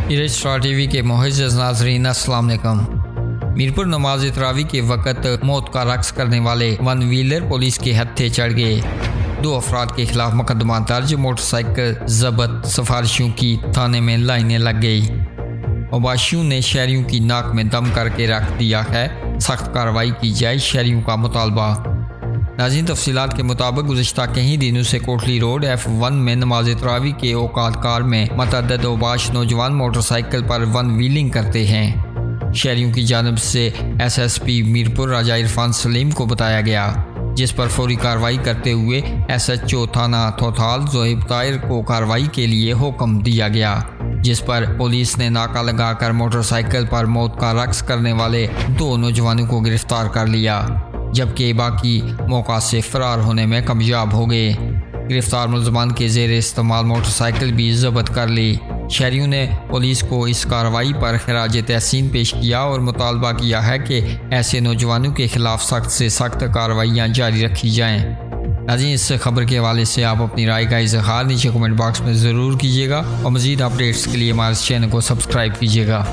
Star TV के मुअज़्ज़ज़ नाज़रीन अस्सलाम वालेकुम। मीरपुर नमाज तरावी के वक़्त मौत का रक्स करने वाले वन व्हीलर पुलिस के हत्थे चढ़ गए। 2 अफराद के खिलाफ मुकदमा दर्ज, मोटरसाइकिल जब्त, सिफारिशों की थाने में लाइनें लग गई। मुबाशियों ने शहरियों की नाक में दम करके रख दिया है, सख्त कार्रवाई की जाए, शहरियों का मुतालबा। नाज़रीन, तफसीलात के मुताबिक गुज़िश्ता कई दिनों से कोटली रोड F1 में नमाज तरावी के औकात कार में मतअद्दद औबाश नौजवान मोटरसाइकिल पर वन व्हीलिंग करते हैं। शहरियों की जानब से SSP मीरपुर राजा इरफान सलीम को बताया गया, जिस पर फौरी कार्रवाई करते हुए SHO थाना थोथाल ज़ोहेब ताहिर को कार्रवाई के लिए हुक्म दिया गया, जिस पर पुलिस ने नाका लगाकर मोटरसाइकिल पर मौत का रक्स करने वाले 2 नौजवानों को गिरफ्तार कर लिया, जबकि बाकी मौका से फरार होने में कामयाब हो गए। गिरफ्तार मुलजमान के ज़ेर इस्तेमाल मोटरसाइकिल भी जब्त कर ली। शहरियों ने पुलिस को इस कार्रवाई पर खराज तहसीन पेश किया और मुतालबा किया है कि ऐसे नौजवानों के खिलाफ सख्त से सख्त कार्रवाइयाँ जारी रखी जाएँ। नाज़रीन, इस खबर के हवाले से आप अपनी राय का इज़हार नीचे कमेंट बॉक्स में ज़रूर कीजिएगा और मज़ीद अपडेट्स के लिए हमारे चैनल को सब्सक्राइब कीजिएगा।